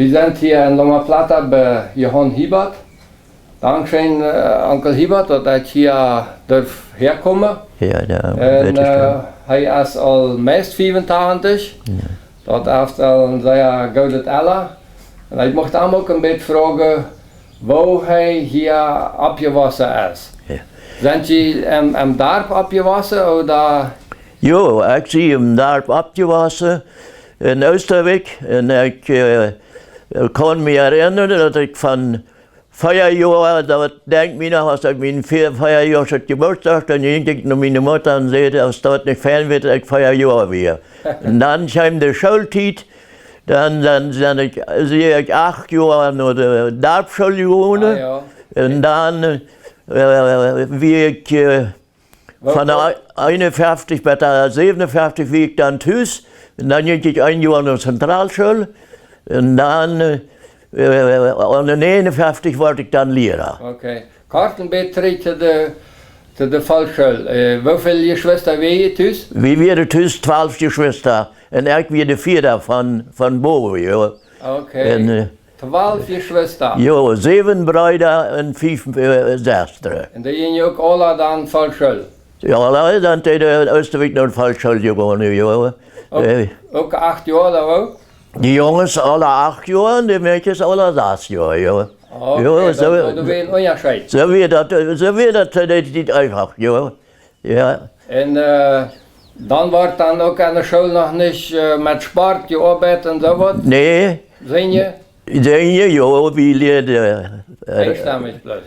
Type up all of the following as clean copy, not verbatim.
Wir sind hier in Loma Plata bei Johan Hiebert. Dankeschön, Onkel Hiebert, dat ich hier herkomen. Ja, ja. En hij is al meest 85. Ja. Dat heeft al een zeer goede eller. En ik mocht hem ook een beetje vragen waar hij hier opgewassen is. Ja. Zijn jullie im dorp opgewassen? Oder? Ja, ik zie im dorp opgewassen in Oosterwijk. En ik kan me herinneren dat ik van 4 Jahre, dat denkt mir noch, als ich mein 4 Jahre Geburtstag, dann ging ich noch meine Mutter und sagte, dass dort nicht fern wird, ich 4 Jahre wieder. Und dann kam die Schulzeit, dann sehe ich 8 Jahre noch die Dorfschule gewohnt. Ja. Und dann wie ich von 51 bis 57 wie ich dann tschüss. Und dann ging ich 1 Jahr in die Zentralschule. Und dann und in 51 wurde ich dann Lehrer. Okay. Kartenbetritt zu der Volksschule. Wie viele Geschwister waren ihr thuis? Wir waren thuis 12 Geschwister. Und ich war der 4. von Boven. Ja. Okay. Und, 12 Geschwister? Ja, 7 Brüder und 5 Schwestern. Und die gingen ook alle dan Volksschule? Ja, alle dann in Oosterwijk naar de Volksschule gegaan. Ja. Ook 8 Jahre ook? Die Jungs alle 8 Jahre und die Mädchen alle 6 Jahre. Ja. Okay, ja, so wird ein Unterschied. So wird das nicht einfach. Ja. Ja. Und dann wird dann auch an der Schule noch nicht mit Sport gearbeitet und so was? Nee. Singen? Singen, ja, wir lernen. Einstimmig bloß?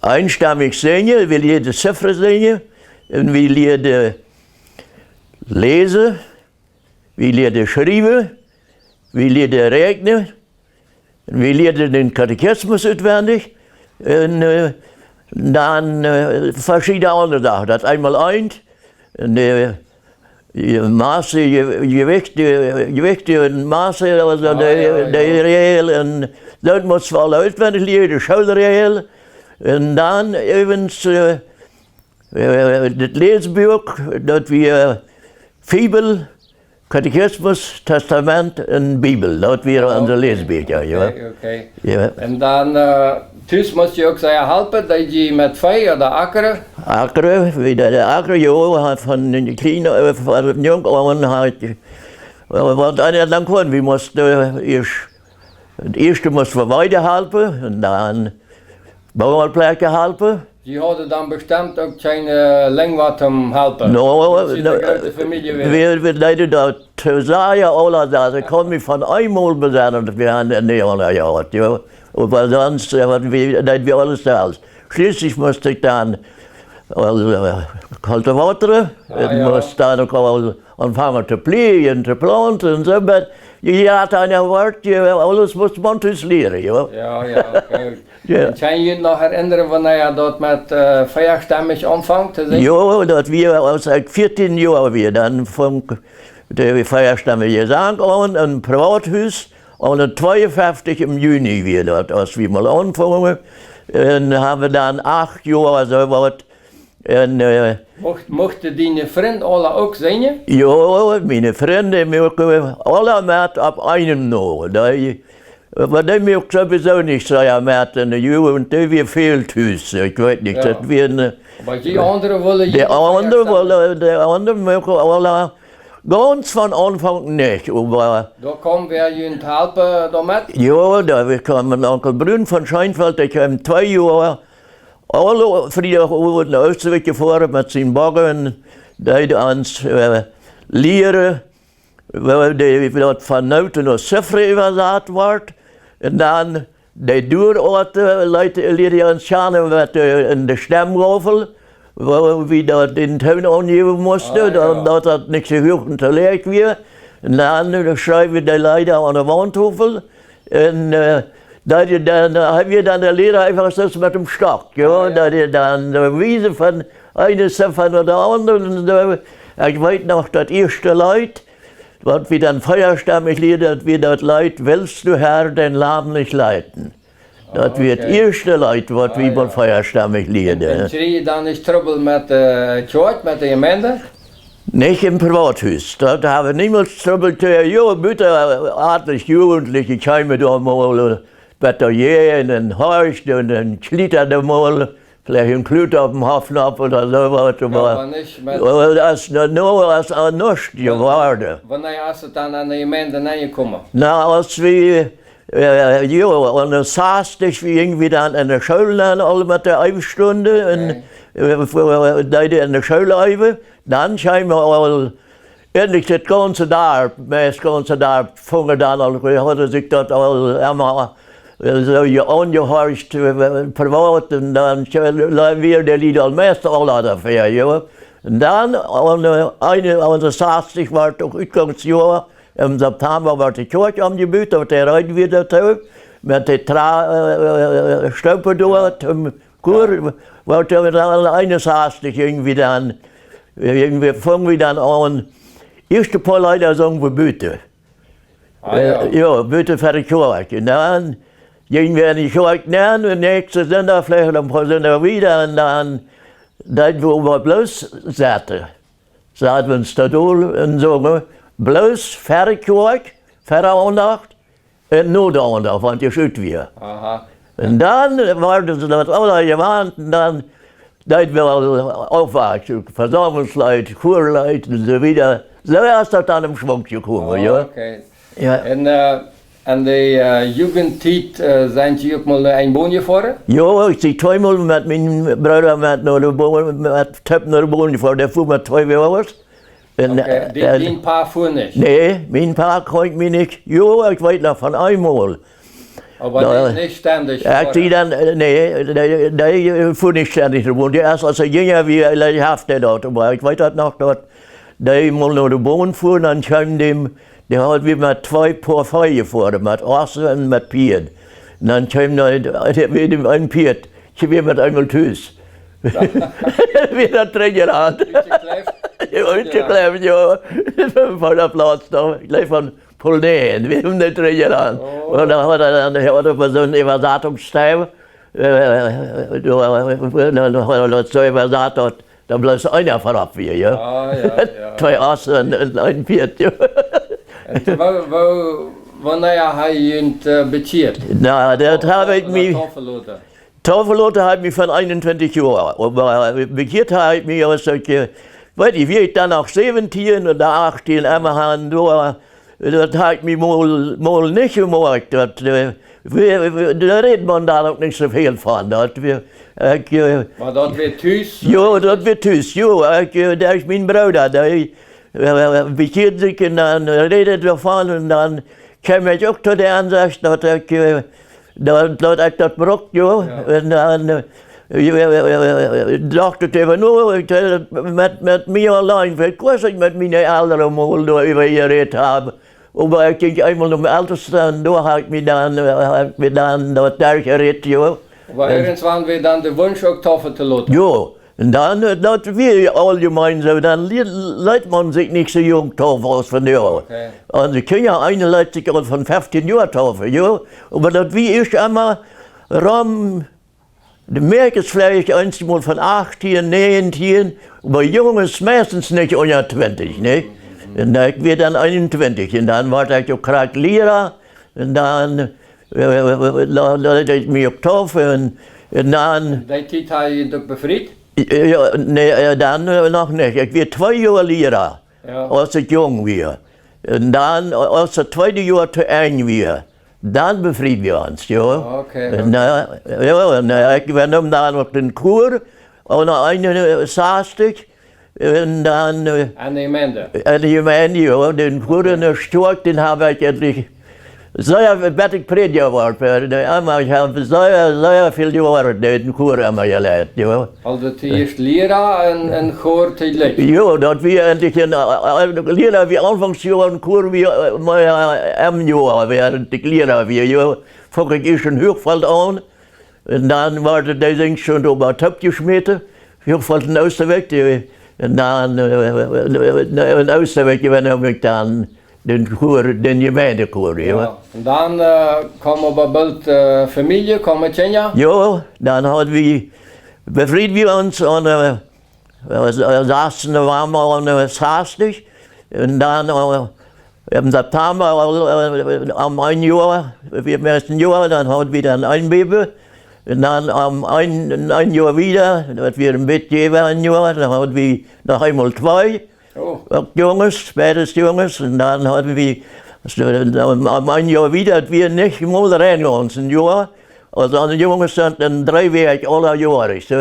Einstimmig singen, wir lernen Ziffern singen, und wir lernen lesen, wir lernen schreiben. Wir lernen rechnen, wir lernen den Katechismus auswendig und dann verschiedene andere Sachen. Das einmal eins, die Maße, Gewichte und Maße, also der Real, und das muss man alle auswendig lernen, die Schulreal. Und dann eben das Lesebuch, das wir Bibel, Katechismus, Testament und Bibel, das wäre unser Lesebücher. Ja. Okay. Ja. Und dann, thuis moest je ook zeggen helpen dat je met vee oder Ackeren? Ackeren, wie der Acker, ja, von den kleinen, von jung an halt, was einer dann kann, wir mussten erst, das erste mussten wir weiterhelfen und dann Bauernplätze helfen. Die hadden dan bestemd ook geen lang wat om helpen? Wir leiden da Tesaya alle da, ich kann mich von einmal besetzen, dass wir haben in der Jahr, ja. Aber sonst hatten wir alles selbst. Schließlich musste ich dann kalte Wasser, musste dann auch anfangen zu pflegen, zu planten und so. Aber je hat eine Wort, alles muss man lernen, ja. Ja, okay. Ja. Kan je nog herinneren wanneer je dat met feierstemmig anfangt te zingen? Ja, dat wir als ik 14 Jahre weer, dan vond de feierstemmig gezang aan een privaathuis. En 52 im Juni weer, dat als we mal anfangen. En hebben we dan 8 jaar zo wat. Mochten die vrienden alle ook zingen? Ja, mijn vrienden mochten alle met op einem nog. Aber die mir sowieso nicht sagen, mit in der Jugend, die wir fehlt uns. Ich weiß nicht, ja. Das wir aber die anderen wollen die anderen mögen alle ganz von Anfang nicht. Aber da kommen wir ihnen helfen damit? Ja, da kam mein Onkel Brünn von Scheinfeld, der kam 2 Jahre alle Freitag in Österreich gefahren mit seinen Baggen, die uns lehren, weil die von Noten nach Ziffern übersetzt wird. Und dann die Durorte, Leute lehren uns kennen mit in der Stammgafel, wo wir dort den Ton angeben mussten, dass das nicht so hoch und leicht wird. Und dann schreiben wir die Leute an der Wandtafel. Und dann haben wir dann der Lehrer einfach so mit dem Stock, ja, dass er dann Wiese von einer Ziffer oder der anderen. Ich weiß noch, das erste Leid, was wir dann feierstimmig liedern, wir dort Leid, willst du Herr den Laden nicht leiten? Das wird das erste Leid, was wir mal feierstimmig liedern. Und schrie je dan eens trouble met de Church, met de gemeente? Nicht im Privathaus. Da haben wir niemals Trouble. Ja, bitte, artig Jugendliche kamen da mal Bataillon und Horst und dann schlittert er mal, vielleicht ein Klut auf dem Hafen ab oder so was. Aber nicht mit... Das ist nur als ein Nuss geworden. Wann ist es dann an die Gemeinde reingekommen? Na, als wir, ja, und dann saß ich wie irgendwie dann in der Schule dann alle mit der Eibstunde und in der Schule dann scheinbar all, endlich das ganze Tag, das ganze Tag, fangen dann all, hatte sich das all immer so angehorcht, privat, und dann wir der Lied als Meister alle dafür, ja. Und dann, und saß ich, war doch Utgangsjahr, im September war die Kirche angebaut, da der rein wieder da, mit den Stöpfen dort, im Kur, war da eines hast ich irgendwie dann, irgendwie fangen wir dann an, erste paar Leute sagen wir Büte. Ah, ja. Ja, Büte für die Kirche. Und dann gingen wir in die Kirche rein, und nächste sind da vielleicht ein paar sind da wieder, und dann wo wir bloß saßen wir uns da und sagen, bloß für die Kirche, für die Andacht, und nur die Andacht, wenn die schütt wir. Aha. Und dann war das alle gewarnt, und dann wir aufwachsen, Versammlungsleute, Chorleute und so wieder. So ist das dann im Schwung gekommen, Oh, ja. okay. Ja. En an der Jugendtijd zijn Sie auch mal ein Boon gefahren? Ja, ich bin zweimal mit meinem Bruder mit Töpfen nach der Boden gefahren, der fuhr mit 2 Jahren. Okay, die paar fuhr nicht? Nee, mein Paar kann ich mich nicht. Ja, ich weiß noch von einmal. Aber nicht ständig? Die dann, nee, der fuhr nicht ständig nach der Boden. Der ist also jünger wie er haftet dort. Aber ich weiß das noch dort, der mal nach der Boden fuhr, dann kam dem, der hat wie mit 2 Paar Feuer gefahren, mit Osten und mit Piet. Und dann kam der mit dem einen Piet, ich bin mit einem Tüß. Wieder Träger an. Uitgekleefd, ja. Van de plaats daar. Ik leef van Polneen, wie haben den Träger an. Und dann hat er so einen Evasatumssteifen. Dann hat er so Evasatum, dann bleibt einer vorab wie, ja. Ah, ja. 2 Assen und ein Piet, ja. Wanneer hij je beziert? Na, das habe ich mich... Tafelote hat mich von 21 Jahren. Aber bekehrt hat mich aus solche, weil ich wie dann auch 17 oder 18 immer haben, das hat mich mal nicht gemerkt. Da redet man da noch nicht so viel von. Aber das wird Tüß? Ja, das wird Tüß. Ja, der ist mein Bruder. Der bekehrt sich und dann redet davon und dann kam ich auch zu der Ansicht, dass ich dat ik dat brok, ja. En dan dacht ik even, nou, met mij alleen, ik was ik met mijn ouderen mal over geredet hebben. Maar ik ging eenmaal naar mijn ouders en daar had ik me dan dat daar geredet, ja. Maar irgendwann weer dan de Wunsch ook tafel te laten? Ja. En dan, dat wir allgemein so, dann leidt man sich nicht so jung taufen aus von der. Okay. Und ich kenne ja eine leidt sich von 15 Jahren taufen, ja. Aber das wie ich immer, du merkst es vielleicht einmal von 18, 19, aber Jungs meistens nicht unter 20, ne? Und da wird dann 21 und dann war ich auch gerade Lehrer und dann leidt ich mich auch taufen und dann... Die Zeit habe ich doch befreit? Ja, nee, dann noch nicht. Ich war 2 Jahre Lehrer, als ich jung war. Und dann, als das 2. Jahr zu Ende war, dann befrieden wir uns, ja. Okay. Ich übernahm dann noch den Chor, und noch eine saß ich, und dann... An die Gemeinde? An die Gemeinde, ja. Den Chor in der Stork, den habe ich endlich... Sehr bettig Prediger war, ich habe sehr viel Jahre den Chor immer geleitet, ja. Also die ist Lehrer und Chor täglich? Ja, das wir endlich Lehrer wie Anfangsjahr und Chor wie im Jahr, während die Lehrer wie, ja. Fang ich schon Hochfeld an, und dann war der Ding schon über Töpf geschmiert, Hochfeld in Osterweg, und dann in Osterweg, wenn ich dann den Gemeindechor, ja. Und dann kam aber bald Familie, kam mit Kenia? Ja, dann haben wir befriedet wir uns und Wir saßen, da waren wir hastig. Und dann im September am 1 Jahr, im ersten Jahr, dann hat wieder ein Einbeben. Und dann ein Jahr wieder, das wir im Bett geben ein Jahr, dann hat wir noch einmal 2 Jungs, beides Jungs. Und dann hatten wir am 1 Jahr wieder, dass wir nicht mal reingegangen ein Jahr. Also an den Jungs sind dann 3 Wege alle Jahre, so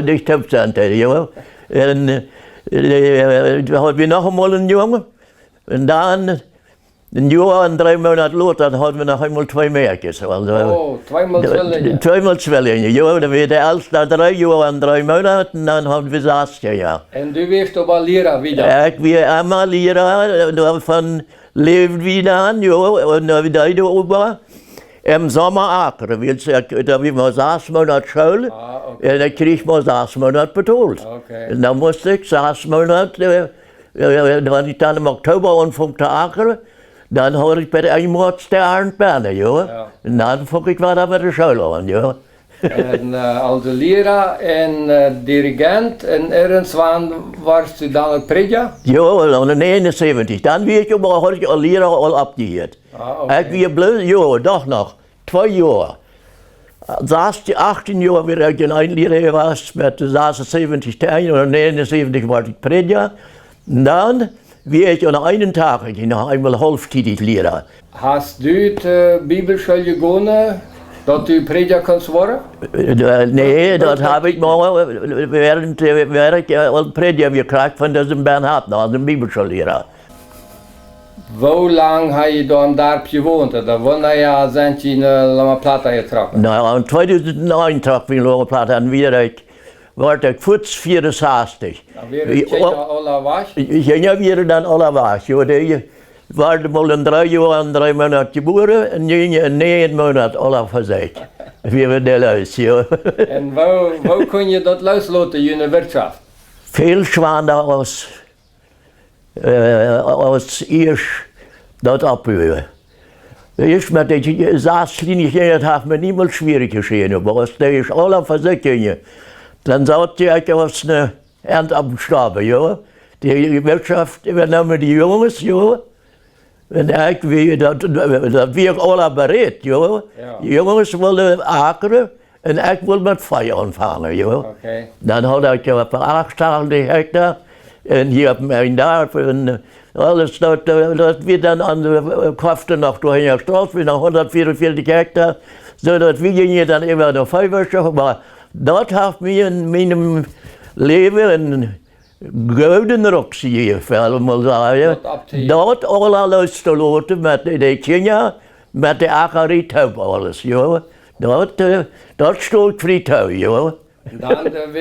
nicht tippt sind, ja. Und da hatten wir noch einmal einen Jungen. Und dann ein Jahr und 3 Monate los, dann hatten wir noch einmal 2 Mädchen. Also, 2-mal Zwillinge. 2-mal Zwillinge, ja. Dann wird der Älteste 3 Jahre und 3 Monate, und dann haben wir 16 Jahre. Und du wirst aber Lehrer wieder? Ich war immer Lehrer, davon leben wieder an, ja. Und dann wieder oben im Sommer Acker. Da wir mal 6 Monate Schule, und dann krieg ich mal 6 Monate betont. Okay. Und dann musste ich 6 Monate, wenn ich dann im Oktober anfing zu ackern, dann hatte ich bei der Einmords der Arndt Berner, ja. Und dann fing ich weiter bei der Schule an, ja. En als Lehrer en Dirigent en irgendwann warst du dann ein Prediger? Ja, in 79. Dann bin ich aber heute als Lehrer all abgehört. Okay. Ich bin bloß, ja, doch noch, 2 Jahre. 18 Jahre bin ich ein Lehrer gewesen, mit 76 Tagen oder 79 war ich Prediger. Und dann bin ich an einem Tag, noch einmal halbtätig Lehrer. Hast du die Bibelschule gegangen, dass du Prediger kannst werden? Nee, das habe ich mal während ich als Prediger gekriegt von diesem Bernhard, dem Bibelschullehrer. Hoe lang heb je dan daar gewoond? Da wanneer ja zijn je in La Plata getrokken? Nou, in 2001 trok ik in La Plata en weer werd ik voets 64. Dan weer je alle was? Ik ging weer dan alle was. Je werd mal in 3 jaar en 3 maanden geboren en ging in 9 maanden alle verzekerd. Wie we de luis, ja. En hoe kon je dat loslaten in de wirtschaft? Veel zwaarder als eerst dat abhören. Eerst met die Saaslinie, dat heeft me niemand schwierig geschehen, aber als der ist alle verzekeringen, dann sagt ich, was eine Ernte am Stabe, ja. Die Wirtschaft übernehmen die Jungs, ja. Und ich, dat wir alle bereit, ja. Die Jungs wollen ackern und ich will mit Feuer anfangen, ja. Okay. Dan had ik een paar 80 hectare en hier op mijn dorp en alles, dat we dan aan de kraften nog doorheen gestraft, weer nog 144 hectare, zodat we gingen dan immer naar Vijverschaft, maar dat heeft me in mijn leven een gouden rok gegeven, allemaal zeggen. Dat alles te laten met de kinderen, met de akkeriet alles, ja. Dat stond friethuis, ja. Dan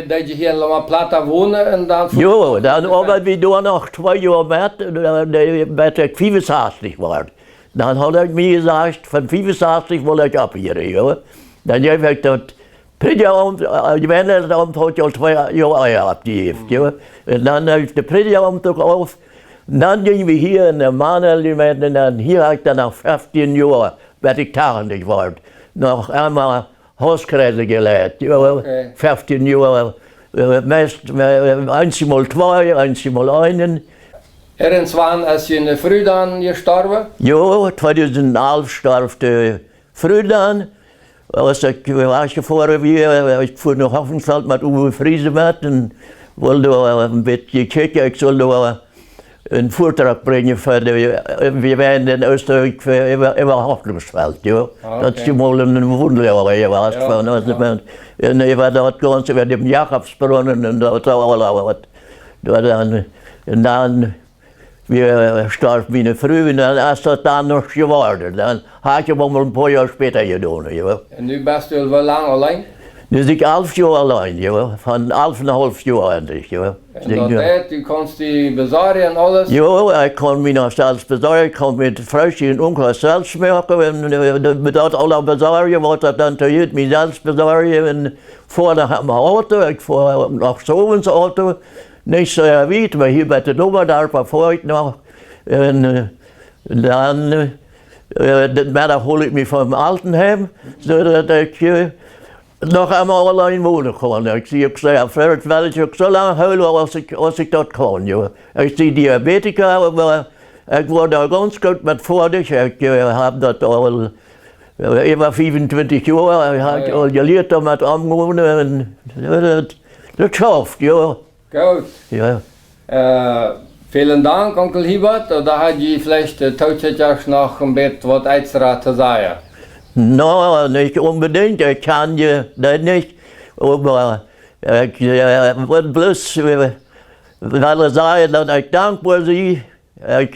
dat je hier in La Plata wonen en dan... Ja, dan arbeid we door nog 2 jaar met ik 65 werd. Dan had ik me gezegd, van 65 wil ik op hier, ja. Dan heb ik dat Predigerambt, had je al 2 jaar afgegeven, ja. En dan heb ik de Predigerambt ook af. Dan gingen we hier in de Mannelement en dan hier heb ik dan nog 15 jaar, werd ik 80 werd. Nog eenmaal Hauskreise geleid, ja, okay. 15 Jahre, meist 1x2, 1x1. Irgendwann ist je in de Früh dan gestorben? Ja, 2011 starb der Frühdan. Als ich gefahren bin, ich fuhr nach Hoffenfeld mit Uwe Friese mit und wollte ein bisschen kicken, ich soll da einen Vortrag bringen für die, wir waren in Österreich über Hoffnungsfeld, ja. Okay. Das ist mal ein Wunderlehrer gewesen von uns. Und ich war dort ganz über dem Jakobsbrunnen und dort alle und dann wir starb wie eine Früh und dann ist das dann noch geworden. Dann habe ich aber mal ein paar Jahre später getan, ja. En nu bist du wel lang alleen? Nu zit ik 11 jaar alleen, ja. Van 11,5 jaar endlich, ja. En dat du kannst die bezorgen en alles? Ja, ik kan me nog zelfs bezorgen, ik kan met Frühstück en Onkel zelfs maken. En met dat alle bezorgen, wat dat dan te jut, me zelfs bezorgen. En voor naar mijn auto, ik voer nog zo ins auto. Niet zo weit, maar hier bij de Doberdorp voer ik nog. En dan, de middag hol ik me van mijn Altenheim, zodat ik noch einmal allein wohnen kann. Ich habe gesagt, vielleicht will ich auch so lange holen, als ich das kann. Ja. Ich bin Diabetiker, aber ich war da ganz gut mit fertig. Ich habe das all über 25 Jahre, ich habe all gelernt damit umgehen. Das schafft, ja. Gut. Ja. Vielen Dank, Onkel Hiebert. Da hat je vielleicht tatsächlich noch ein bisschen was extra zu sagen. Nein, nicht unbedingt, ich kann ja das nicht, aber ich will bloß sagen, dass ich dankbar bin. Ich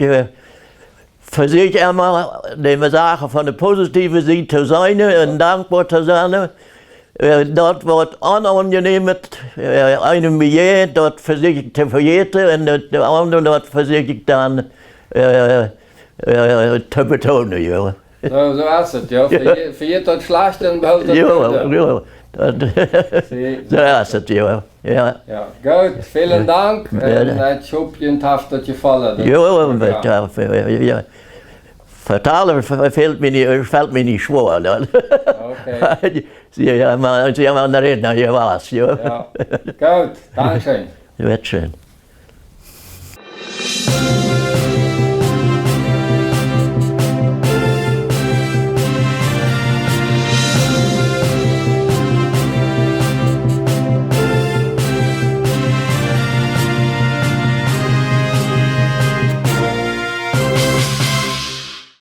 versuche immer, die Sache von der positiven Seite zu sein und dankbar zu sein. Das, was unangenehm ist, einem mir, das versuche ich zu vergessen und das andere, das versuche ich dann zu betonen. Ja. So ist es, ja. Für jeden Schlechten behält das Ja. So ist es, ja. Ja, gut, vielen Dank. Ich hoffe, Ihnen hat das gefallen. Ja. Vertalen fällt mir nicht schwer. Okay. Sie haben einen Redner, hier war's. Ja. Gut, danke schön. Wird schön.